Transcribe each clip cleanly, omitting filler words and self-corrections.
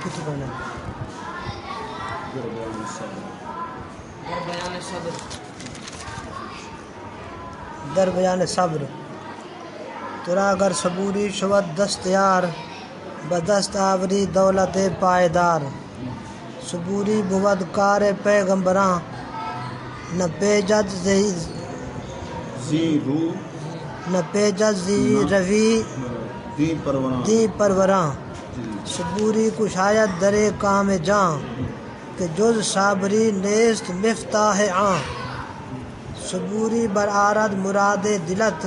کتنے پڑھنا ہے؟ در بیان صبر ترا اگر صبوری شود دستیار بدست آوری دولت پائیدار صبوری بود کار پیغمبراں نہ پیجد زی روی دی پروراں صبوری کشایت درے کام جاں کہ جز صابری نیست مفتاح آں صبوری برآرد مراد دلت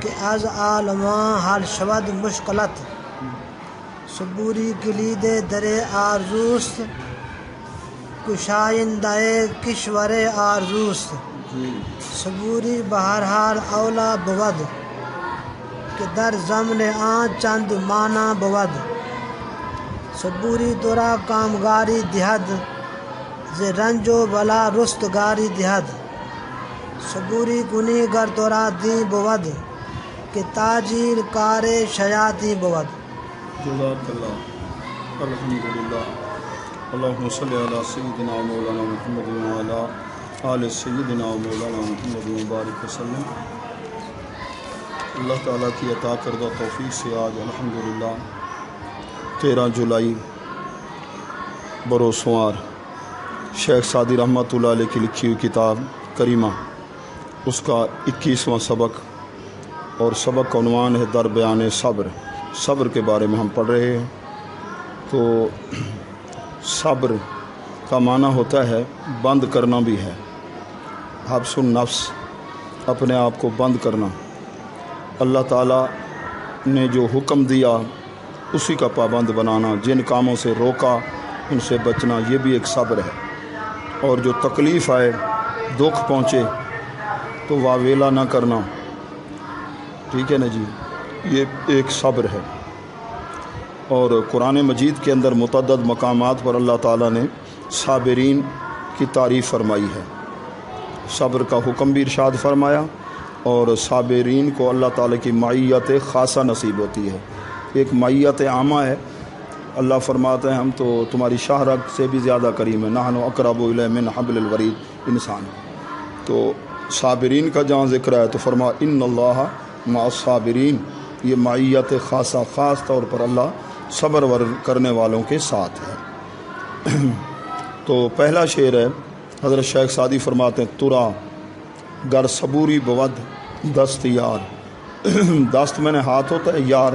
کہ از عالماں حل شود مشکلت صبوری کلید در آرزوست کشائندہ کشور آرزوست صبوری بہرحال اولا بود کہ در ضمن آن چند معنی بود صبوری ترا کامگاری دہد ز رنج و بلا رستگاری دہد صبوری کنی گر ترا دین بود کہ تاجیر کار شیاطیں بود. جزاک اللہ. الحمدللہ. اللہم صلی علی سیدنا و مولانا محمد و علی آل سیدنا و مولانا محمد و بارک وسلم. اللہ تعالیٰ کی عطا کردہ توفیق سے آج الحمدللہ 13 جولائی بروسوار شیخ سعدی رحمۃ اللہ علیہ کی لکھی ہوئی کتاب کریمہ اس کا 21واں سبق اور سبق کا عنوان ہے در بیان صبر. صبر کے بارے میں ہم پڑھ رہے ہیں. تو صبر کا معنی ہوتا ہے بند کرنا بھی ہے. حبس النفس اپنے آپ کو بند کرنا. اللہ تعالیٰ نے جو حکم دیا اسی کا پابند بنانا. جن کاموں سے روکا ان سے بچنا یہ بھی ایک صبر ہے. اور جو تکلیف آئے دکھ پہنچے تو واویلا نہ کرنا. ٹھیک ہے نا جی. یہ ایک صبر ہے. اور قرآن مجید کے اندر متعدد مقامات پر اللہ تعالیٰ نے صابرین کی تعریف فرمائی ہے. صبر کا حکم بھی ارشاد فرمایا اور صابرین کو اللہ تعالیٰ کی معیت خاصہ نصیب ہوتی ہے. ایک معیت عامہ ہے. اللہ فرماتے ہیں ہم تو تمہاری شاہ رگ سے بھی زیادہ کریم ہے. نحن اقرب الیہ من حبل الورید. انسان تو صابرین کا جہاں ذکر ہے تو فرما ان اللہ مع الصابرین. یہ معیت خاصہ خاص طور پر اللہ صبر کرنے والوں کے ساتھ ہے. تو پہلا شعر ہے حضرت شیخ سعدی فرماتے ہیں ترا گر صبوری بود دست یار. دست میں نے ہاتھ ہوتا ہے. یار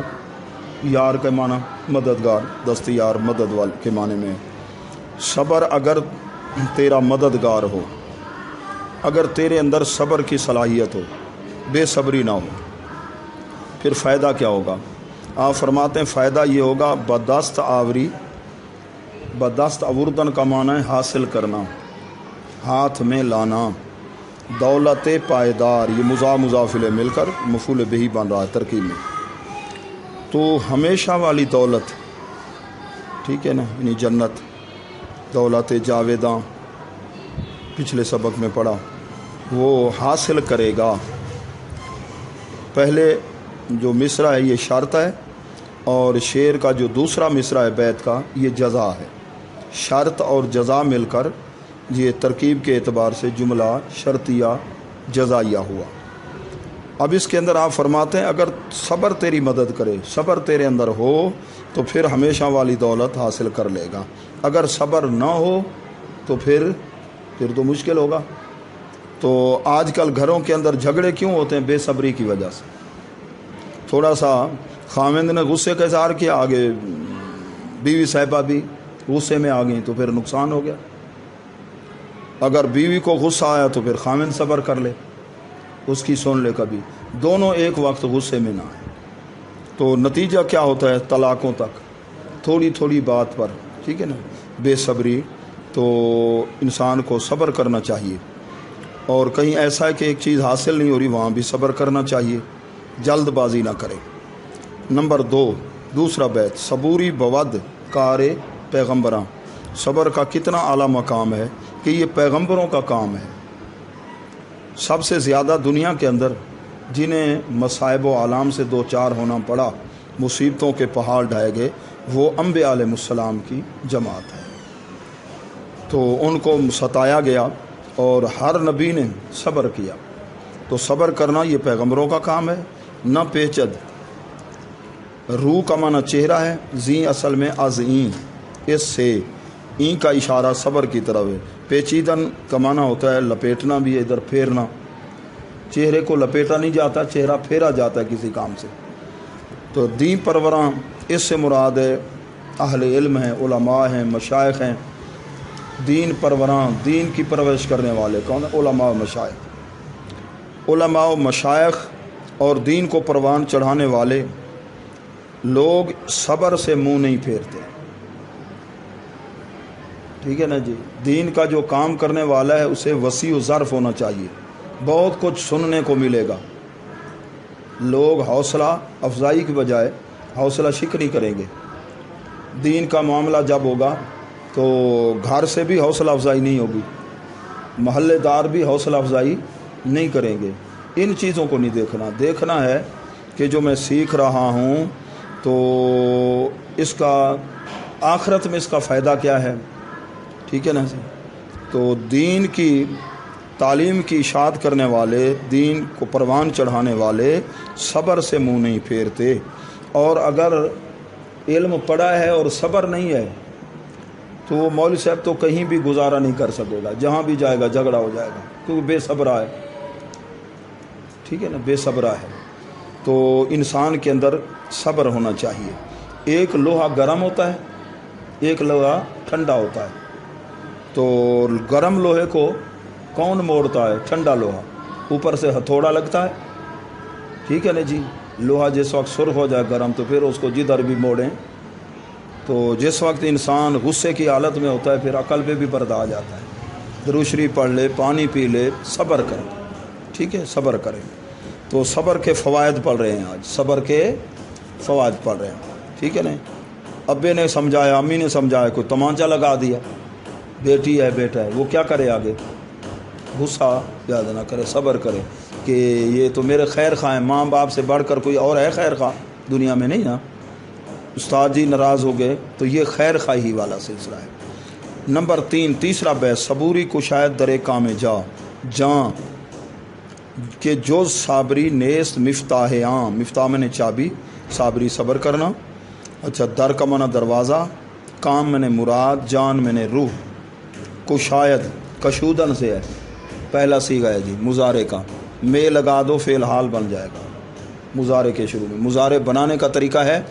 یار کا معنی مددگار. دست یار مدد وال کے معنی میں. صبر اگر تیرا مددگار ہو اگر تیرے اندر صبر کی صلاحیت ہو بے صبری نہ ہو پھر فائدہ کیا ہوگا؟ آپ فرماتے ہیں فائدہ یہ ہوگا بدست آوری. بدست آوردن کا معنی ہے حاصل کرنا ہاتھ میں لانا. دولت پائیدار یہ مضاف الیہ مل کر مفعول بہ بن رہا ہے ترکیب میں. تو ہمیشہ والی دولت ٹھیک ہے نا یعنی جنت دولت جاویداں پچھلے سبق میں پڑھا وہ حاصل کرے گا. پہلے جو مصرع ہے یہ شرط ہے اور شعر کا جو دوسرا مصرع ہے بیت کا یہ جزا ہے. شرط اور جزا مل کر یہ ترکیب کے اعتبار سے جملہ شرطیہ جزائیہ ہوا. اب اس کے اندر آپ فرماتے ہیں اگر صبر تیری مدد کرے صبر تیرے اندر ہو تو پھر ہمیشہ والی دولت حاصل کر لے گا. اگر صبر نہ ہو تو پھر تو مشکل ہوگا. تو آج کل گھروں کے اندر جھگڑے کیوں ہوتے ہیں؟ بے صبری کی وجہ سے. تھوڑا سا خاوند نے غصے کا اظہار کیا آگے بیوی صاحبہ بھی غصے میں آ گئیں تو پھر نقصان ہو گیا. اگر بیوی کو غصہ آیا تو پھر خاوند صبر کر لے اس کی سن لے. کبھی دونوں ایک وقت غصے میں نہ آئے تو نتیجہ کیا ہوتا ہے؟ طلاقوں تک تھوڑی تھوڑی بات پر. ٹھیک ہے نا. بے صبری. تو انسان کو صبر کرنا چاہیے اور کہیں ایسا ہے کہ ایک چیز حاصل نہیں ہو رہی وہاں بھی صبر کرنا چاہیے. جلد بازی نہ کرے. نمبر 2 دوسرا بیت صبوری بود کار پیغمبراں. صبر کا کتنا اعلیٰ مقام ہے کہ یہ پیغمبروں کا کام ہے. سب سے زیادہ دنیا کے اندر جنہیں مصائب و آلام سے دو چار ہونا پڑا مصیبتوں کے پہاڑ ڈھائے گئے، وہ انبیاء علیہ السلام کی جماعت ہے۔ تو ان کو ستایا گیا اور ہر نبی نے صبر کیا۔ تو صبر کرنا یہ پیغمبروں کا کام ہے، نہ پیچد۔ روح کا معنی چہرہ ہے، زی اصل میں از این، اس سے این کا اشارہ صبر کی طرف ہے۔ پیچیدن کا معنی ہوتا ہے لپیٹنا بھی ہے، ادھر پھیرنا۔ چہرے کو لپیٹا نہیں جاتا، چہرہ پھیرا جاتا ہے کسی کام سے۔ تو دین پروراں اس سے مراد ہے اہل علم ہیں، علماء ہیں، مشائخ ہیں۔ دین پروراں، دین کی پرورش کرنے والے کون ہیں؟ علماء و مشائخ۔ علماء و مشائخ اور دین کو پروان چڑھانے والے لوگ صبر سے منہ نہیں پھیرتے، ٹھیک ہے نا جی۔ دین کا جو کام کرنے والا ہے اسے وسیع و ظرف ہونا چاہیے، بہت کچھ سننے کو ملے گا۔ لوگ حوصلہ افزائی کی بجائے حوصلہ شکنی کریں گے۔ دین کا معاملہ جب ہوگا تو گھر سے بھی حوصلہ افزائی نہیں ہوگی، محلے دار بھی حوصلہ افزائی نہیں کریں گے۔ ان چیزوں کو نہیں دیکھنا، دیکھنا ہے کہ جو میں سیکھ رہا ہوں تو اس کا آخرت میں اس کا فائدہ کیا ہے، ٹھیک ہے نا جی۔ تو دین کی تعلیم کی اشاعت کرنے والے، دین کو پروان چڑھانے والے صبر سے منہ نہیں پھیرتے۔ اور اگر علم پڑا ہے اور صبر نہیں ہے تو وہ مولوی صاحب تو کہیں بھی گزارا نہیں کر سکے گا، جہاں بھی جائے گا جھگڑا ہو جائے گا، کیونکہ بے صبرا ہے، ٹھیک ہے نا، بے صبرا ہے۔ تو انسان کے اندر صبر ہونا چاہیے۔ ایک لوہا گرم ہوتا ہے، ایک لوہا ٹھنڈا ہوتا ہے۔ تو گرم لوہے کو کون موڑتا ہے؟ ٹھنڈا لوہا، اوپر سے ہتھوڑا لگتا ہے، ٹھیک ہے نا جی۔ لوہا جس وقت سرخ ہو جائے گرم تو پھر اس کو جدھر بھی موڑیں۔ تو جس وقت انسان غصے کی حالت میں ہوتا ہے پھر عقل پہ بھی پردہ آ جاتا ہے۔ درود شریف پڑھ لے، پانی پی لے، صبر کرے، ٹھیک ہے، صبر کرے۔ تو صبر کے فوائد پڑھ رہے ہیں آج، صبر کے فوائد پڑھ رہے ہیں، ٹھیک ہے نا۔ ابے نے سمجھایا، امی نے سمجھایا، کوئی تمانچہ لگا دیا، بیٹی ہے بیٹا ہے، وہ کیا کرے آگے؟ غصہ یاد نہ کرے، صبر کرے کہ یہ تو میرے خیر خواہ ہیں، ماں باپ سے بڑھ کر کوئی اور ہے خیر خواہ دنیا میں؟ نہیں نا۔ استاد جی ناراض ہو گئے تو یہ خیر خواہی والا سلسلہ ہے۔ نمبر 3، تیسرا بیت، صبوری کو شاید درے کام جاں کہ جز صابری نیست مفتاح عام، مفتاح میں نے چابی، صابری صبر کرنا، اچھا۔ در کا معنی دروازہ، کام میں نے مراد، جان میں نے روح۔ کو شاید کشودن سے ہے، پہلا صیغہ ہے جی مضارع کا، میں لگا دو فعل حال بن جائے گا مضارع کے شروع میں۔ مضارع بنانے کا طریقہ ہے،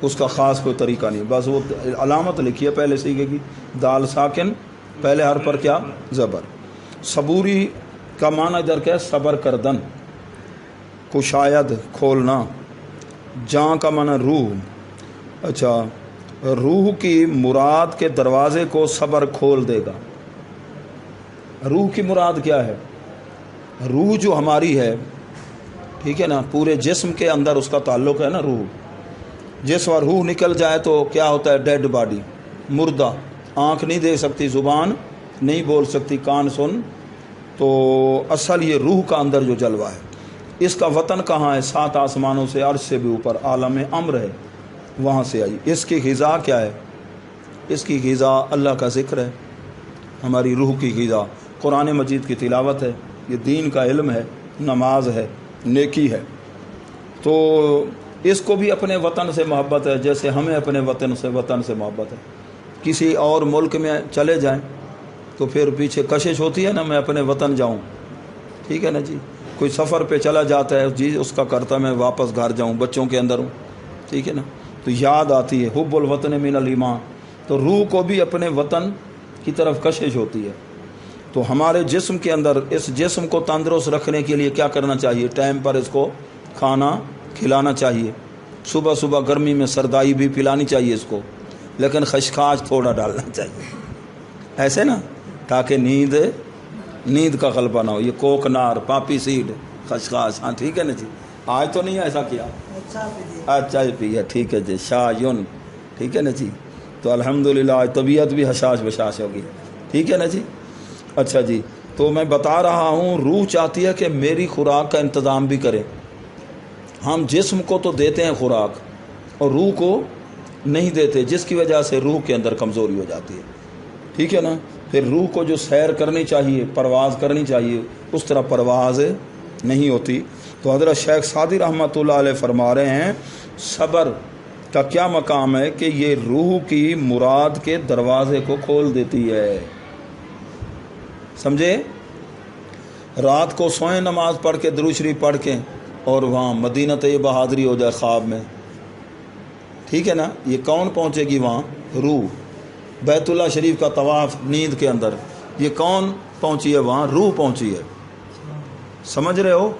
اس کا خاص کوئی طریقہ نہیں، بس وہ علامت لکھی ہے پہلے صیغے کی، دال ساکن، پہلے حرف پر کیا؟ زبر۔ صبوری کا معنی ادھر کیا ہے؟ صبر کردن۔ کو شاید کھولنا، جاں کا معنی روح، اچھا۔ روح کی مراد کے دروازے کو صبر کھول دے گا۔ روح کی مراد کیا ہے؟ روح جو ہماری ہے، ٹھیک ہے نا، پورے جسم کے اندر اس کا تعلق ہے نا روح۔ جس وقت روح نکل جائے تو کیا ہوتا ہے؟ ڈیڈ باڈی، مردہ، آنکھ نہیں دیکھ سکتی، زبان نہیں بول سکتی، کان سن۔ تو اصل یہ روح کا اندر جو جلوہ ہے، اس کا وطن کہاں ہے؟ 7 آسمانوں سے، عرش سے بھی اوپر عالم امر ہے، وہاں سے آئی۔ اس کی غذا کیا ہے؟ اس کی غذا اللہ کا ذکر ہے، ہماری روح کی غذا قرآن مجید کی تلاوت ہے، یہ دین کا علم ہے، نماز ہے، نیکی ہے۔ تو اس کو بھی اپنے وطن سے محبت ہے، جیسے ہمیں اپنے وطن سے محبت ہے۔ کسی اور ملک میں چلے جائیں تو پھر پیچھے کشش ہوتی ہے نا، میں اپنے وطن جاؤں، ٹھیک ہے نا جی۔ کوئی سفر پہ چلا جاتا ہے جی، اس کا کرتا میں واپس گھر جاؤں، بچوں کے اندر ہوں، ٹھیک ہے نا، تو یاد آتی ہے، حب الوطن من الایمان۔ تو روح کو بھی اپنے وطن کی طرف کشش ہوتی ہے۔ تو ہمارے جسم کے اندر، اس جسم کو تندرست رکھنے کے لیے کیا کرنا چاہیے؟ ٹائم پر اس کو کھانا کھلانا چاہیے، صبح صبح گرمی میں سردائی بھی پلانی چاہیے اس کو، لیکن خشخاش تھوڑا ڈالنا چاہیے، ایسے نا، تاکہ نیند کا غلبہ نہ ہو۔ یہ کوکنار، پاپی سیڈ، خشخاش، ہاں ٹھیک ہے نا جی۔ آج تو نہیں ایسا کیا، اچھا پی ہے، ٹھیک ہے جی، شایون، ٹھیک ہے نا جی۔ تو الحمدللہ آج طبیعت بھی حشاش بشاش ہوگی، ٹھیک ہے نا جی۔ اچھا جی، تو میں بتا رہا ہوں روح چاہتی ہے کہ میری خوراک کا انتظام بھی کرے، ہم جسم کو تو دیتے ہیں خوراک اور روح کو نہیں دیتے، جس کی وجہ سے روح کے اندر کمزوری ہو جاتی ہے، ٹھیک ہے نا. پھر روح کو جو سیر کرنی چاہیے، پرواز کرنی چاہیے، اس طرح پرواز نہیں ہوتی. تو حضرت شیخ سعدی رحمۃ اللہ علیہ فرما رہے ہیں صبر کا کیا مقام ہے کہ یہ روح کی مراد کے دروازے کو کھول دیتی ہے. سمجھے؟ رات کو سوئیں نماز پڑھ کے درود شریف پڑھ کے اور وہاں مدینہ طیبہ حاضری ہو جائے خواب میں، ٹھیک ہے نا. یہ کون پہنچے گی وہاں؟ روح. بیت اللہ شریف کا طواف نیند کے اندر، یہ کون پہنچی ہے وہاں؟ روح پہنچی ہے. سمجھ رہے ہو؟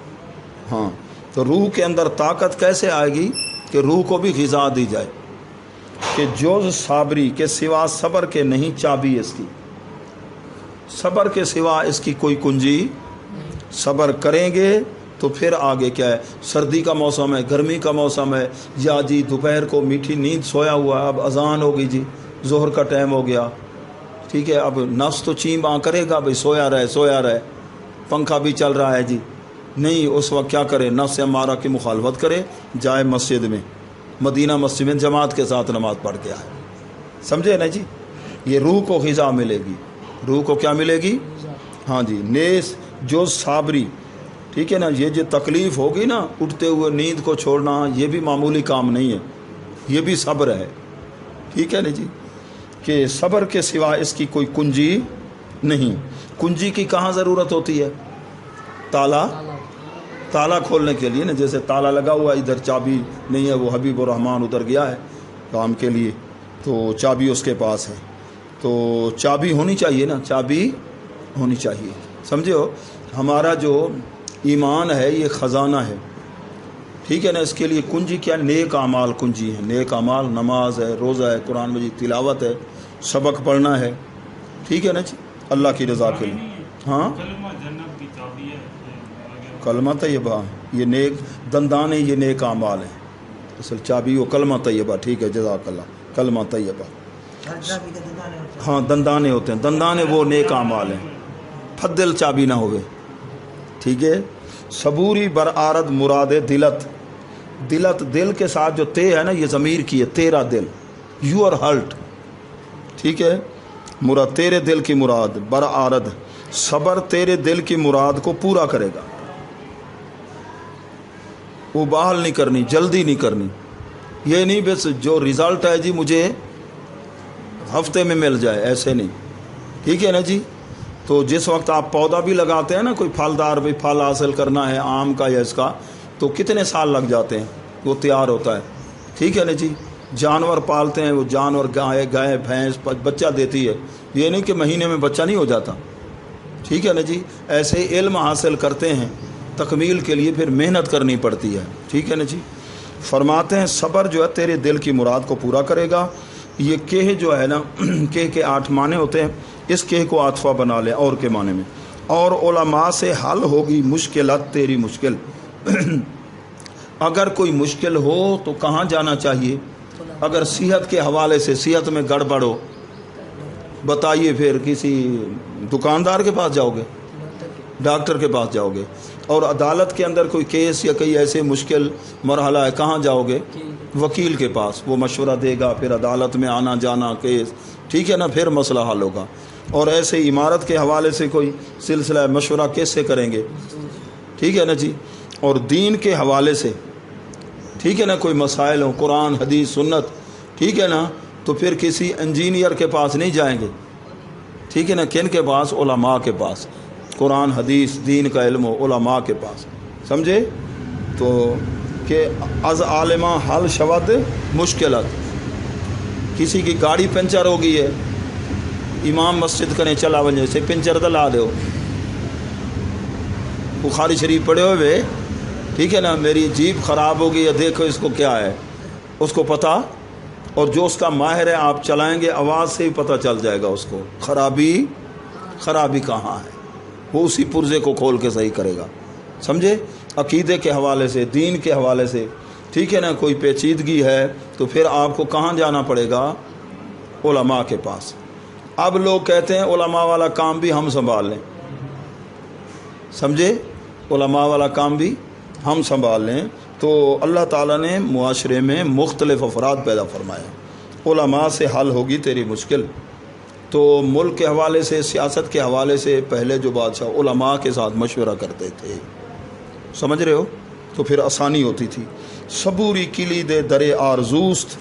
ہاں. تو روح کے اندر طاقت کیسے آئے گی کہ روح کو بھی غذا دی جائے کہ جوز صابری کے سوا صبر کے نہیں چابی اس کی، صبر کے سوا اس کی کوئی کنجی. صبر کریں گے تو پھر آگے کیا ہے؟ سردی کا موسم ہے، گرمی کا موسم ہے، یا جی دوپہر کو میٹھی نیند سویا ہوا ہے، اب اذان ہو گئی جی، ظہر کا ٹائم ہو گیا، ٹھیک ہے. اب نفس تو چین باں کرے گا بھائی سویا رہے، پنکھا بھی چل رہا ہے جی، نہیں. اس وقت کیا کرے؟ نفس امارہ کی مخالفت کرے، جائے مسجد میں، مدینہ مسجد میں جماعت کے ساتھ نماز پڑھ کے آئے. سمجھے نا جی؟ یہ روح کو غذا ملے گی. روح کو کیا ملے گی؟ ہاں جی. نیس جو صابری، ٹھیک ہے نا. یہ جو تکلیف ہوگی نا اٹھتے ہوئے نیند کو چھوڑنا، یہ بھی معمولی کام نہیں ہے، یہ بھی صبر ہے، ٹھیک ہے نا جی. کہ صبر کے سوا اس کی کوئی کنجی نہیں. کنجی کی کہاں ضرورت ہوتی ہے؟ تالا کھولنے کے لیے نا. جیسے تالا لگا ہوا، ادھر چابی نہیں ہے، وہ حبیب الرحمن ادھر گیا ہے کام کے لیے، تو چابی اس کے پاس ہے. تو چابی ہونی چاہیے نا، چابی ہونی چاہیے. سمجھے ہو؟ ہمارا جو ایمان ہے یہ خزانہ ہے، ٹھیک ہے نا. اس کے لیے کنجی کیا؟ نیک اعمال کنجی ہیں. نیک اعمال نماز ہے، روزہ ہے، قرآن مجید تلاوت ہے، سبق پڑھنا ہے، ٹھیک ہے نا جی، اللہ کی رضا کے لیے. ہاں کلمہ طیبہ، یہ نیک دندانے، یہ نیک اعمال ہیں. اصل چابی وہ کلمہ طیبہ، ٹھیک ہے، جزاک اللہ. کلمہ طیبہ، ہاں دندانے ہوتے ہیں، دندانے وہ نیک اعمال ہیں. پھدل چابی نہ ہوئے، ٹھیک ہے. صبوری برآرد مراد دلت، دل کے ساتھ جو تے ہے نا یہ ضمیر کی ہے، تیرا دل، یور ہرٹ، ٹھیک ہے. مراد تیرے دل کی مراد. برآرد صبر تیرے دل کی مراد کو پورا کرے گا. وہ بحال نہیں کرنی، جلدی نہیں کرنی. یہ نہیں بس جو رزلٹ ہے جی مجھے ہفتے میں مل جائے، ایسے نہیں، ٹھیک ہے نا جی. تو جس وقت آپ پودا بھی لگاتے ہیں نا، کوئی پھلدار بھی پھل حاصل کرنا ہے آم کا یا اس کا، تو کتنے سال لگ جاتے ہیں وہ تیار ہوتا ہے، ٹھیک ہے نا جی. جانور پالتے ہیں، وہ جانور گائے بھینس بچہ دیتی ہے، یہ نہیں کہ مہینے میں بچہ نہیں ہو جاتا، ٹھیک ہے نا جی. ایسے علم حاصل کرتے ہیں، تکمیل کے لیے پھر محنت کرنی پڑتی ہے، ٹھیک ہے نا جی. فرماتے ہیں صبر جو ہے تیرے دل کی مراد کو پورا کرے گا. یہ کہہ جو ہے نا، کہہ کے 8 معنی ہوتے ہیں، اس کہہ کو عاطفہ بنا لیں اور کے معنی میں. اور علماء سے حل ہوگی مشکلات تیری مشکل. اگر کوئی مشکل ہو تو کہاں جانا چاہیے؟ اگر صحت کے حوالے سے، صحت میں گڑبڑ ہو، بتائیے پھر کسی دکاندار کے پاس جاؤ گے، ڈاکٹر کے پاس جاؤ گے. اور عدالت کے اندر کوئی کیس یا کوئی ایسے مشکل مرحلہ ہے، کہاں جاؤ گے؟ وکیل کے پاس. وہ مشورہ دے گا، پھر عدالت میں آنا جانا، کیس، ٹھیک ہے نا، پھر مسئلہ حل ہوگا. اور ایسے عمارت کے حوالے سے کوئی سلسلہ مشورہ کیسے کریں گے، ٹھیک ہے نا جی. اور دین کے حوالے سے، ٹھیک ہے نا، کوئی مسائل ہوں، قرآن حدیث سنت، ٹھیک ہے نا، تو پھر کسی انجینئر کے پاس نہیں جائیں گے، ٹھیک ہے نا. کن کے پاس؟ علماء کے پاس. قرآن حدیث دین کا علم ہو، علماء کے پاس. سمجھے؟ تو کہ از عالمہ حل شود مشکلات. کسی کی گاڑی پنچر ہو گئی ہے، امام مسجد کریں چلا ونجے سے پنچر دلا دو. بخاری شریف پڑھے ہوئے، ٹھیک ہے نا، میری جیپ خراب ہو گئی ہے، دیکھو اس کو کیا ہے، اس کو پتہ. اور جو اس کا ماہر ہے، آپ چلائیں گے آواز سے ہی پتہ چل جائے گا اس کو خرابی کہاں ہے. وہ اسی پرزے کو کھول کے صحیح کرے گا. سمجھے؟ عقیدے کے حوالے سے، دین کے حوالے سے، ٹھیک ہے نا. کوئی پیچیدگی ہے تو پھر آپ کو کہاں جانا پڑے گا؟ علماء کے پاس. اب لوگ کہتے ہیں علماء والا کام بھی ہم سنبھال لیں. سمجھے؟ علماء والا کام بھی ہم سنبھال لیں. تو اللہ تعالیٰ نے معاشرے میں مختلف افراد پیدا فرمایا، علماء سے حل ہوگی تیری مشکل۔ تو ملک کے حوالے سے، سیاست کے حوالے سے پہلے جو بادشاہ علماء کے ساتھ مشورہ کرتے تھے، سمجھ رہے ہو، تو پھر آسانی ہوتی تھی۔ صبوری کلید در آرزوست،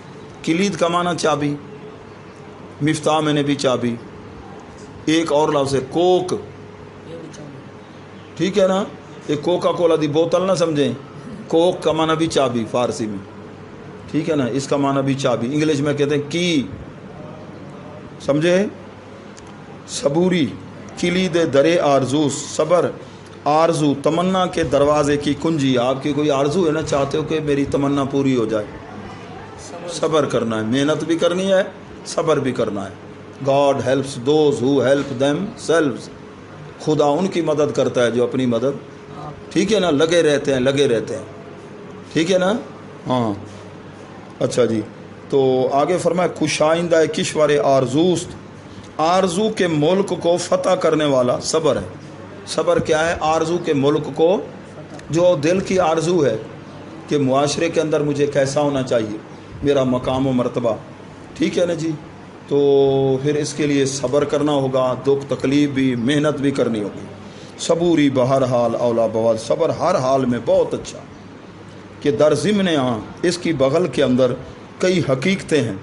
کلید کا معنی چابی، مفتاح میں نے بھی چابی، ایک اور لفظ ہے کوک، ٹھیک ہے نا، ایک کوکا کولا دی بوتل نہ سمجھیں، کوک کا معنی بھی چابی فارسی میں، ٹھیک ہے نا، اس کا معنی بھی چابی، انگلش میں کہتے ہیں کی، سمجھے؟ صبوری کلید در آرزوس، صبر آرزو تمنا کے دروازے کی کنجی۔ آپ کی کوئی آرزو ہے نا، چاہتے ہو کہ میری تمنا پوری ہو جائے، صبر کرنا ہے، محنت بھی کرنی ہے، صبر بھی کرنا ہے۔ God helps those who help them selves, خدا ان کی مدد کرتا ہے جو اپنی مدد، ٹھیک ہے نا، لگے رہتے ہیں، لگے رہتے ہیں، ٹھیک ہے نا، ہاں اچھا جی۔ تو آگے فرمایا کشائندہ کشور آرزوست، آرزو کے ملک کو فتح کرنے والا صبر ہے۔ صبر کیا ہے؟ آرزو کے ملک کو، جو دل کی آرزو ہے کہ معاشرے کے اندر مجھے کیسا ہونا چاہیے، میرا مقام و مرتبہ، ٹھیک ہے نا جی، تو پھر اس کے لیے صبر کرنا ہوگا، دکھ تکلیف بھی، محنت بھی کرنی ہوگی۔ صبوری بہر حال اولا بواد، صبر ہر حال میں بہت اچھا، کہ در ضمن اس کی بغل کے اندر کئی حقیقتیں ہیں،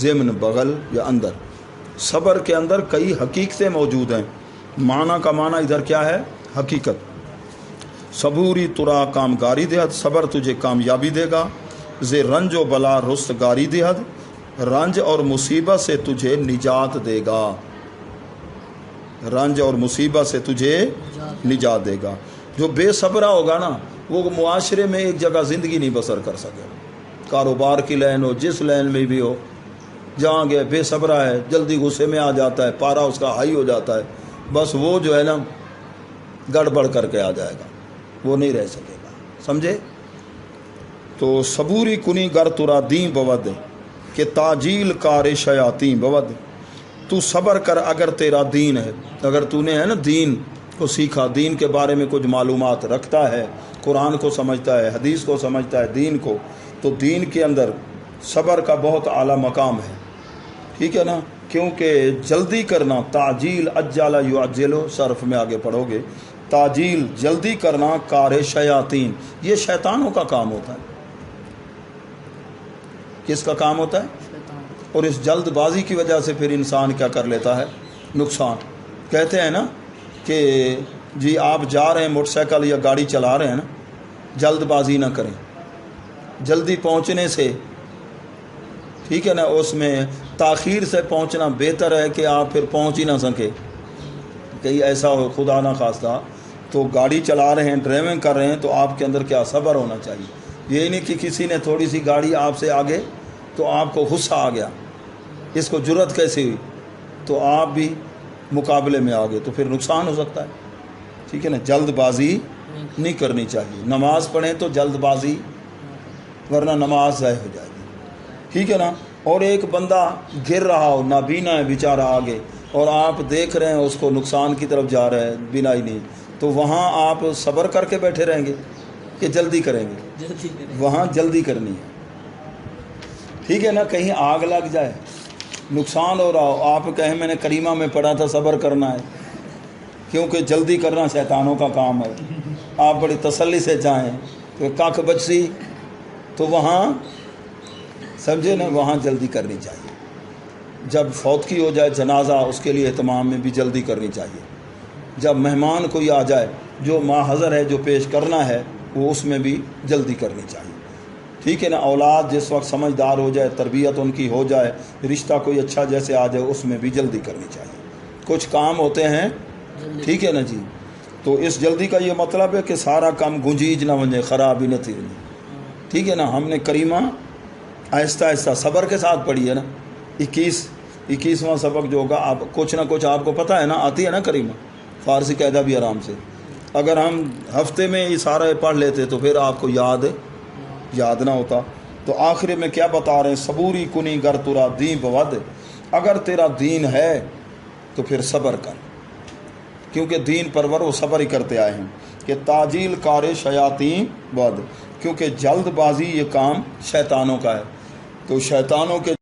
ضمن بغل یا اندر، صبر کے اندر کئی حقیقتیں موجود ہیں۔ معنی کا معنی ادھر کیا ہے؟ حقیقت۔ صبوری ترا کامگاری دہد، صبر تجھے کامیابی دے گا، زے رنج و بلا رستگاری دہد، رنج اور مصیبت سے تجھے نجات دے گا، رنج اور مصیبت سے تجھے نجات دے گا۔ جو بے صبرہ ہوگا نا، وہ معاشرے میں ایک جگہ زندگی نہیں بسر کر سکے، کاروبار کی لائن ہو، جس لائن میں بھی ہو، جہاں گئے بے صبرہ ہے، جلدی غصے میں آ جاتا ہے، پارا اس کا ہائی ہو جاتا ہے، بس وہ جو ہے نا گڑبڑ کر کے آ جائے گا، وہ نہیں رہ سکے گا، سمجھے؟ تو صبوری کنی گر ترا دین بود، کہ تاجیل کار شیاطین بود، تو صبر کر اگر تیرا دین ہے، اگر تو نے ہے نا دین کو سیکھا، دین کے بارے میں کچھ معلومات رکھتا ہے، قرآن کو سمجھتا ہے، حدیث کو سمجھتا ہے، دین کو، تو دین کے اندر صبر کا بہت اعلیٰ مقام ہے، ٹھیک ہے نا، کیونکہ جلدی کرنا، تعجیل اجالا یعجلو، صرف میں آگے پڑھو گے، تعجیل جلدی کرنا کار شیاطین، یہ شیطانوں کا کام ہوتا ہے۔ کس کا کام ہوتا ہے؟ اور اس جلد بازی کی وجہ سے پھر انسان کیا کر لیتا ہے؟ نقصان۔ کہتے ہیں نا کہ جی آپ جا رہے ہیں موٹر سائیکل یا گاڑی چلا رہے ہیں نا، جلد بازی نہ کریں، جلدی پہنچنے سے، ٹھیک ہے نا، اس میں تاخیر سے پہنچنا بہتر ہے کہ آپ پھر پہنچ ہی نہ سکے، کہیں ایسا ہو خدا نہ خواستہ۔ تو گاڑی چلا رہے ہیں، ڈرائیونگ کر رہے ہیں، تو آپ کے اندر کیا صبر ہونا چاہیے، یہ نہیں کہ کسی نے تھوڑی سی گاڑی آپ سے آگے تو آپ کو غصہ آ گیا، اس کو جرأت کیسے ہوئی، تو آپ بھی مقابلے میں آ گئے، تو پھر نقصان ہو سکتا ہے، ٹھیک ہے نا، جلد بازی نہیں کرنی چاہیے۔ نماز پڑھیں تو جلد بازی، ورنہ نماز ضائع ہو جائے گی، ٹھیک ہے نا۔ اور ایک بندہ گر رہا ہو، نابینا ہے بیچارہ آگے، اور آپ دیکھ رہے ہیں اس کو نقصان کی طرف جا رہا ہے، بینائی نہیں، تو وہاں آپ صبر کر کے بیٹھے رہیں گے کہ جلدی کریں گے؟ وہاں جلدی کرنی ہے، ٹھیک ہے نا، کہیں آگ لگ جائے، نقصان ہو رہا ہو، آپ کہیں میں نے کریمہ میں پڑھا تھا صبر کرنا ہے، کیونکہ جلدی کرنا شیطانوں کا کام ہے، آپ بڑی تسلی سے جائیں کہ کاک بچی، تو وہاں سمجھے نا، وہاں جلدی کرنی چاہیے۔ جب فوتگی ہو جائے جنازہ، اس کے لیے اہتمام میں بھی جلدی کرنی چاہیے۔ جب مہمان کوئی آ جائے، جو ماحضر ہے، جو پیش کرنا ہے، وہ اس میں بھی جلدی کرنی چاہیے، ٹھیک ہے نا۔ اولاد جس وقت سمجھدار ہو جائے، تربیت ان کی ہو جائے، رشتہ کوئی اچھا جیسے آ جائے، اس میں بھی جلدی کرنی چاہیے۔ کچھ کام ہوتے ہیں، ٹھیک ہے نا جی، تو اس جلدی کا یہ مطلب ہے کہ سارا کام گنجیج نہ بنے، خراب ہی نہ تھی، ٹھیک ہے نا۔ ہم نے کریمہ آہستہ آہستہ صبر کے ساتھ پڑھی ہے نا، 21واں سبق جو ہوگا، آپ کچھ نہ کچھ آپ کو پتہ ہے نا، آتی ہے نا کریمہ، فارسی قاعدہ بھی آرام سے۔ اگر ہم ہفتے میں یہ سارا پڑھ لیتے تو پھر آپ کو یاد نہ ہوتا۔ تو آخر میں کیا بتا رہے ہیں؟ صبوری کنی گر ترا دین بود، اگر تیرا دین ہے تو پھر صبر کر، کیونکہ دین پرور وہ صبر ہی کرتے آئے ہیں، کہ تاجیل کار شیاطین بود، کیونکہ جلد بازی یہ کام شیطانوں کا ہے، تو شیطانوں کے